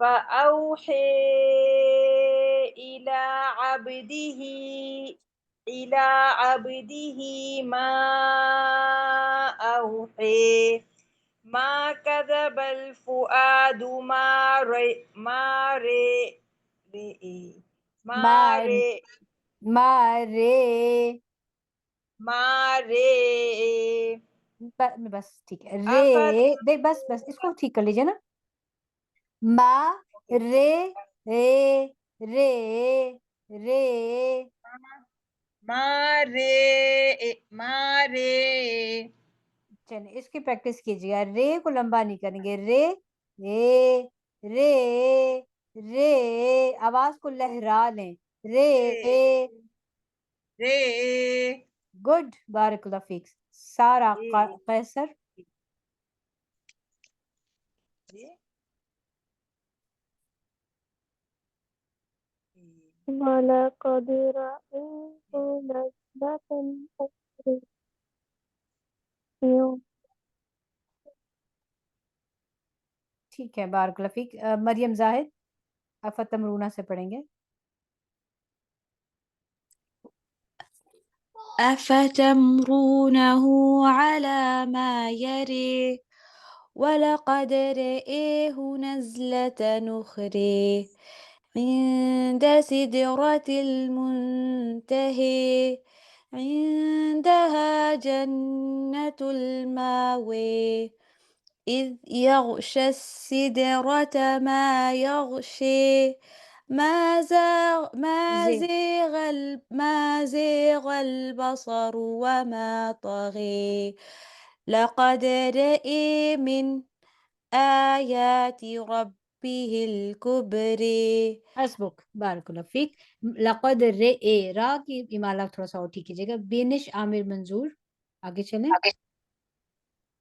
فأوحى إلى عبده ما أوحى ما كذب الفؤاد ما رأى بس ٹھیک ہے، رے دیکھ بس اس کو ٹھیک کر لیجیے نا، ما رے رے رے مارے چلیں اس کی پریکٹس کیجیے گا، رے کو لمبا نہیں کریں گے، رے رے رے آواز کو لہرا لیں، رے رے گڈ، بارک اللہ فیک. سارا قیصر وَلَقَدْ رَأَيْتُ نَزْلَةً أُخْرَى ٹھیک ہے، بارک اللہ فیک. مریم زاہد افتمرونہ سے پڑھیں گے. أفتمرونه على ما يري ولقد رئيه نزلة أخرى عند سدرة المنتهى عندها جنة المأوى إذ يغشى السدرة ما يغشي ما زيغ البصر وما طغى لقد رأى من آيات ربه الكبرى. حسبک، بارک اللہ فیک. لقد رے را کی امالہ تھوڑا سا اور ٹھیک کیجیے گا. بینش عامر منظور آگے چلیں.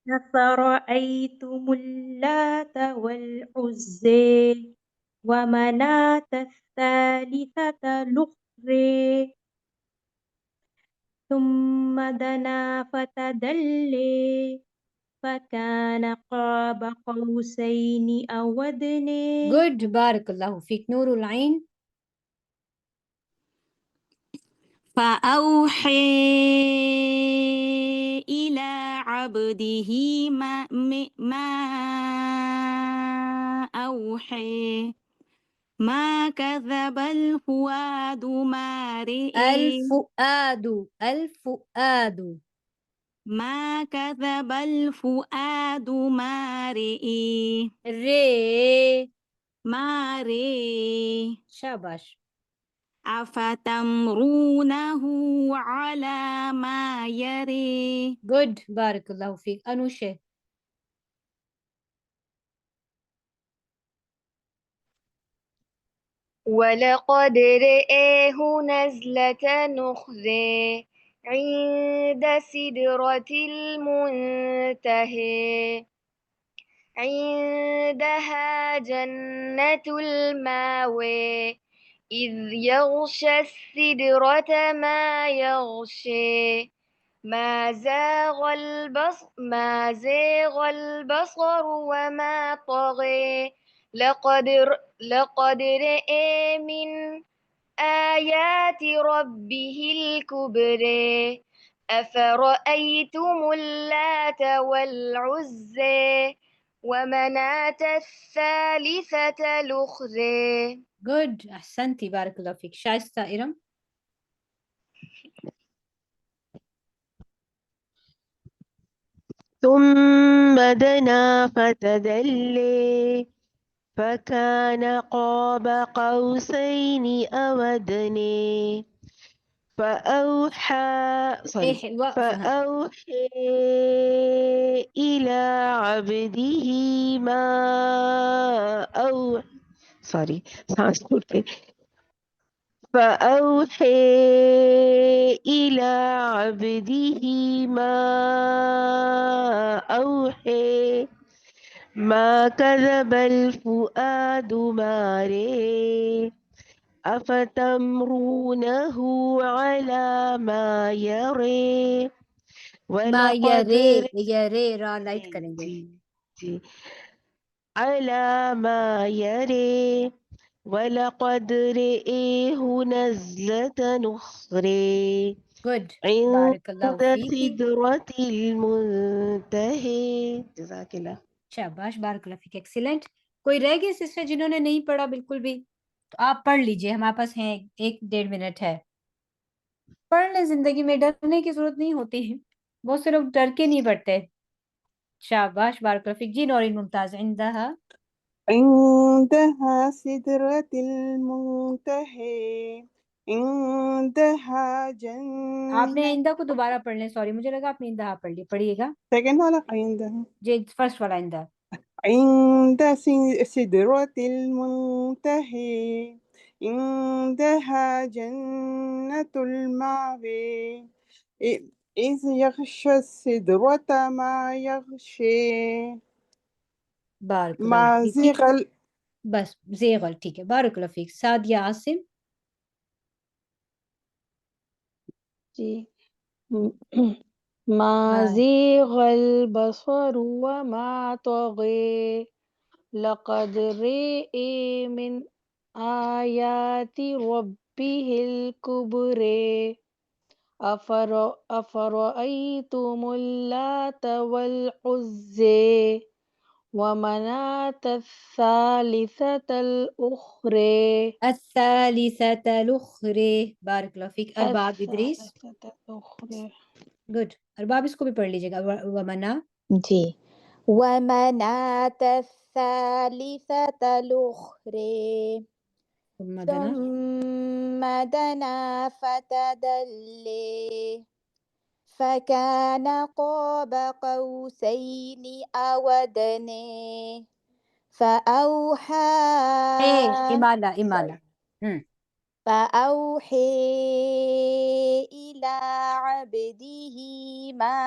أفرأيتم اللات والعزى ومناة الثالثة الأخرى ثم دنا فتدلى فكان قاب قوسين أو أدنى. گڈ، بارک اللہ فیک. نور العین فأوحي إلى عبده ما أوحي ما كذب الفؤاد ما رئي الفؤاد ما كذب الفؤاد ما رئي رے ما رئي. شاباش. أفتمرونه على ما يري. گڈ، بارک اللہ فیک. انوشے وَلَقَدْ رَآهُ نَزْلَةً أُخْرَى عِندَ سِدْرَةِ الْمُنتَهَى عِندَهَا جَنَّةُ الْمَأْوَى إِذْ يَغْشَى السِّدْرَةَ مَا يَغْشَى ما زاغ البصر وما طغى لقد رأى من آيات ربه الكبرى أفرأيتم اللات والعزى ومناة الثالثة الأخرى. گڈ، احسنتی، بارک اللہ فیک. شائستہ ارم ثم دنا فتدلى فكان قاب قوسين أو أدنى فأوحى إلى عبده ما فأوحى إلى عبده ما أوحى ما كذب الفؤاد ما رئي أفتمرونه على ما يري ما ولقد یرے را لائٹ کریں گے. جی على ما يري ولقد رئيه نزلة أخرى گڈ، بارک اللہ عند فیک. سدرة المنتهى. جزاک اللہ. شاباش، بارک اللہ فیک. ایکسیلنٹ. کوئی رہ گئے سسٹر جنہوں نے نہیں پڑھا بالکل بھی؟ تو آپ پڑھ لیجئے، ہمارے پاس ہیں 1-1.5 منٹ ہے. پڑھ لیں، زندگی میں ڈرنے کی ضرورت نہیں ہوتی ہے. بہت سے لوگ ڈر کے نہیں پڑھتے. شاباش بارک اللہ فیک. جی نورین ممتاز. عندها عندها سدرة المنتهى عندها آپ نے جنة آئندہ کو دوبارہ پڑھ لیں. سوری مجھے لگا آپ نے عندها پڑھ لی. پڑھیے گا. سیکنڈ والا عندها جی فرسٹ والا عندها. عند سدرة المنتهى عندها جنة المأوى إذ يغشى السدرة ما يغشى بارک ما اللہ فیک. زيغ بس زیغل ٹھیک ہے. بارک اللہ فیک. سعدیہ عاصم. جی ما زیغ البصر وما طغى لقد رئي من آیات ربه الكبرى أفرأيتم اللات والعزى ومناة الثالثة الأخرى الثالثة الأخرى. بارک اللہ فیک. ارباب ادریس. الثالثة الأخرى. گڈ. ارباب اس کو بھی پڑھ لیجیے گا. ومنا. جی ومناة الثالثة الأخرى ثم دنا ثم دنا فتدلى فكان قاب قوسين أو أدنى فأوحى امالہ. فأوحي إلى عبده ما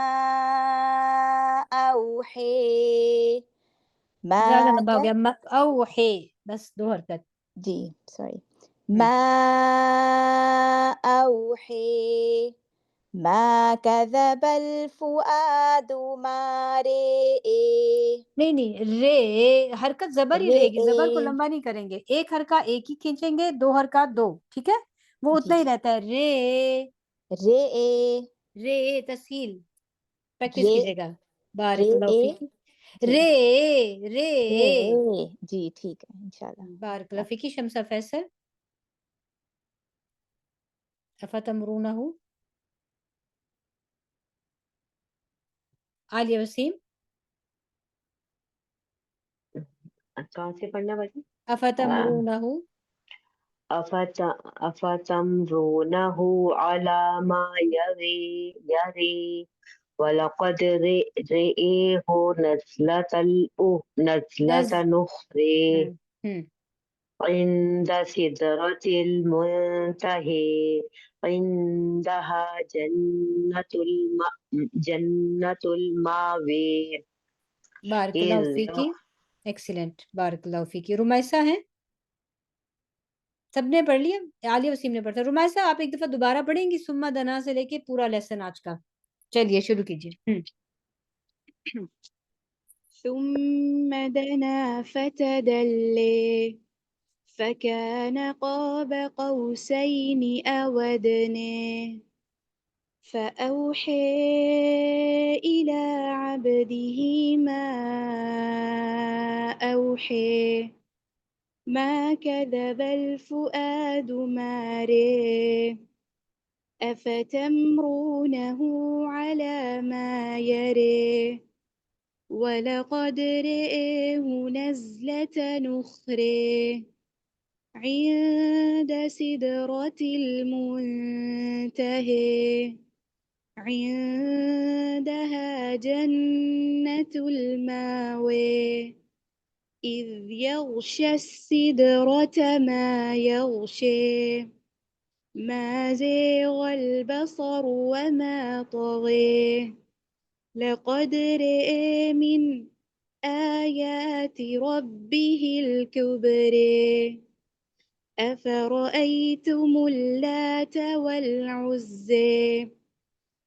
أوحي زیادہ ما لمبا ہو گیا. اوحی. بس 2 حرکت. جی سوری ما أوحي ما كذب الفؤاد ما رئي نہیں رے حرکت زبر ہی رہے گی. زبر کو رئي لمبا نہیں کریں گے. ایک حرکہ ایک ہی کھینچیں گے. 2 حرکات 2. ٹھیک ہے. وہ جی اتنا ہی رہتا ہے. رے رئي رے تسہیل پریکٹس رئي کیجیے گا. بارک اللہ رئي فیک. جی رے رے رئي جی ٹھیک ہے انشاءاللہ. بارک اللہ فیک. شمسہ فیصل. افتمرونہ. عالیہ وسیم. کہاں سے پڑھنا باجی؟ افتمرونہ. أفتمرونه على ما يري ولقد رئيه نزلة أخرى عند سدرة المنتهى عندها جنة المأوى بارک اللہ فیکی. ایکسیلنٹ. بارک اللہ فیکی. رمیسہ ہیں. سب نے پڑھ لیا. عالیہ وسیم نے پڑھا. رمیسہ آپ ایک دفعہ دوبارہ پڑھیں گی ثم دنا سے لے کے پورا لیسن آج کا. چلیے شروع کیجیے. ثم دنا فتدلى فكان قاب قوسين أو أدنى فأوحى إلى عبده ما أوحى ما كذب الفؤاد ما رئي أفتمرونه على ما يري ولقد رئيه نزلة أخرى عند سدرة المنتهى عندها جنة المأوى إذ يغشى السدرة ما يغشى ما زيغ البصر وما طغى لقد رئي من آيات ربه الكبرى أفرأيتم اللات والعزى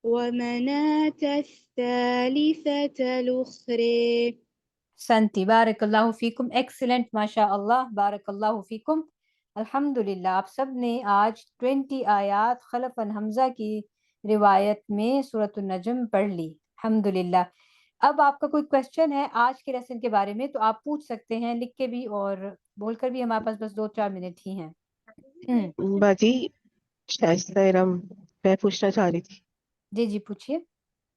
ومناة الثالثة الأخرى. سنتی. بارک اللہ فیکم. ایکسیلنٹ. ماشاء اللہ. بارک اللہ فیکم. الحمدللہ آپ سب نے آج 20 آیات خلف حمزہ کی روایت میں سورۃ النجم پڑھ لی. الحمدللہ. اب آپ کا کوئی کوشچن ہے آج کے لیسن کے بارے میں تو آپ پوچھ سکتے ہیں لکھ کے بھی اور بول کر بھی. ہمارے پاس بس 2-4 منٹ ہی ہیں. باجی شائستہ ارم میں پوچھنا چاہ رہی تھی. جی جی پوچھیے.